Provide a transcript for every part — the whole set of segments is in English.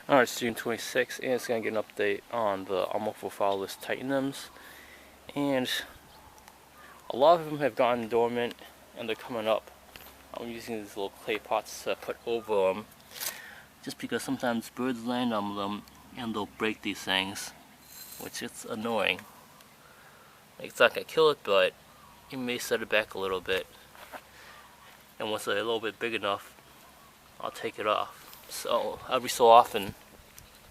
Alright, it's June 26th, and it's going to get an update on the amorphophallus titanums. And a lot of them have gone dormant, and they're coming up. I'm using these little clay pots to put over them, just because sometimes birds land on them, and they'll break these things, which is annoying. Like, it's not going to kill it, but you may set it back a little bit. And once they're a little bit big enough, I'll take it off. So every so often,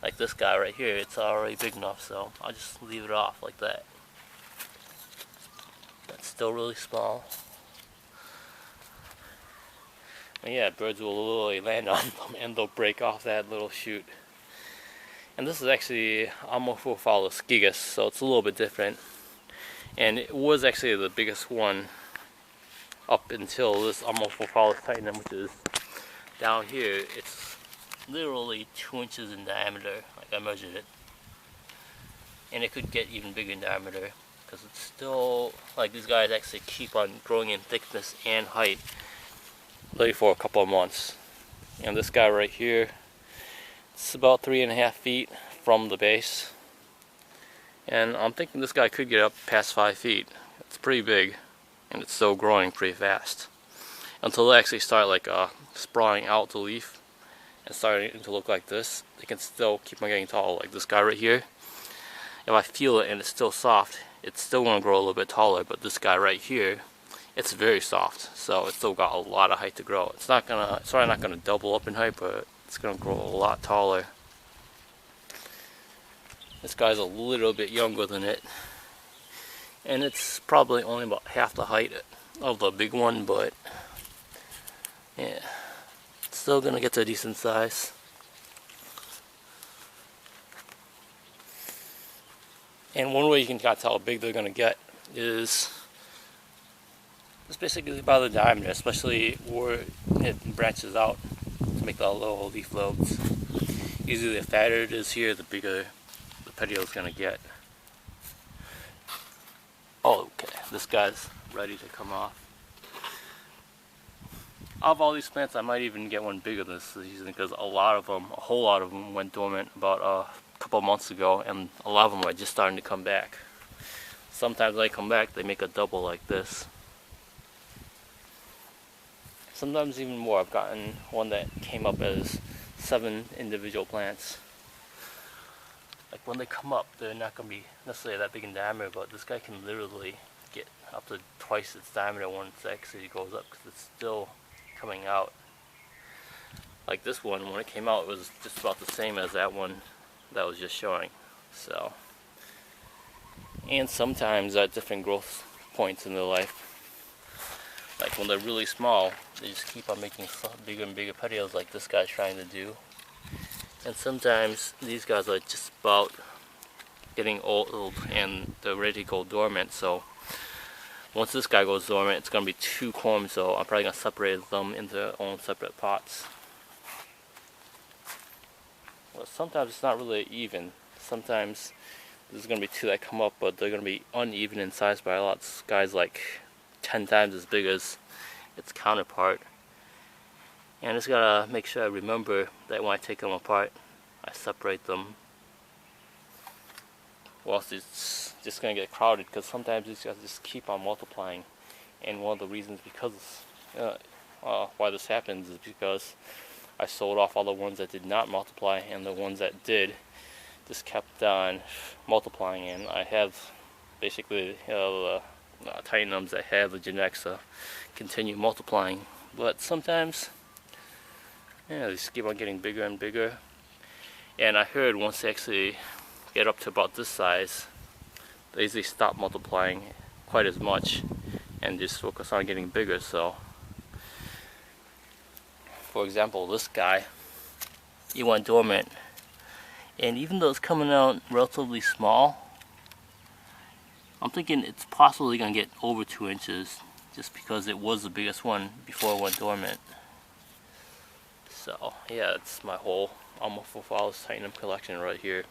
like this guy right here, it's already big enough, so I'll just leave it off like that. That's still really small. And yeah, birds will literally land on them and they'll break off that little shoot. And this is actually amorphophallus gigas, so it's a little bit different. And it was actually the biggest one up until this amorphophallus titanum, which is down here. It's literally 2 inches in diameter, like I measured it, and it could get even bigger in diameter because it's still, like, these guys actually keep on growing in thickness and height literally for a couple of months. And this guy right here, it's about 3.5 feet from the base, and I'm thinking this guy could get up past 5 feet. It's pretty big, and it's still growing pretty fast until they actually start like sprawling out the leaf and starting to look like this. They can still keep on getting tall, like this guy right here. If I feel it and it's still soft, it's still going to grow a little bit taller. But this guy right here, it's very soft, so it's still got a lot of height to grow. It's probably not gonna double up in height, but it's gonna grow a lot taller. This guy's a little bit younger than it, and it's probably only about half the height of the big one, but yeah, it's still gonna get to a decent size. And one way you can kind of tell how big they're gonna get is basically by the diameter, especially where it branches out to make the little leaf lobes. Usually the fatter it is here, the bigger the petiole is gonna get. Oh, okay, this guy's ready to come off. Of all these plants, I might even get one bigger this season because a whole lot of them went dormant about a couple of months ago, and a lot of them are just starting to come back. Sometimes when they come back, they make a double like this. Sometimes even more. I've gotten one that came up as 7 individual plants. Like, when they come up, they're not going to be necessarily that big in diameter, but this guy can literally get up to twice its diameter once it actually goes up, because it's still coming out. Like this one, when it came out, it was just about the same as that one that was just showing. So, and sometimes at different growth points in their life, like when they're really small, they just keep on making bigger and bigger petioles like this guy's trying to do. And sometimes these guys are just about getting old and they're ready to go dormant. So once this guy goes dormant, it's going to be 2 combs, so I'm probably going to separate them into their own separate pots. Well, sometimes it's not really even. Sometimes there's going to be 2 that come up, but they're going to be uneven in size by a lot. This guy's like 10 times as big as its counterpart. And I just gotta make sure I remember that when I take them apart, I separate them, or else it's just gonna get crowded, because sometimes these guys just keep on multiplying. And one of the reasons why this happens is because I sold off all the ones that did not multiply, and the ones that did just kept on multiplying. And I have basically titanums that have the genetics to continue multiplying, but sometimes, yeah, they just keep on getting bigger and bigger. And I heard once they actually get up to about this size, they usually stop multiplying quite as much and just focus on getting bigger. So, for example, this guy, he went dormant, and even though it's coming out relatively small, I'm thinking it's possibly going to get over 2 inches, just because it was the biggest one before it went dormant. So yeah, it's my whole amorphophallus titanum collection right here.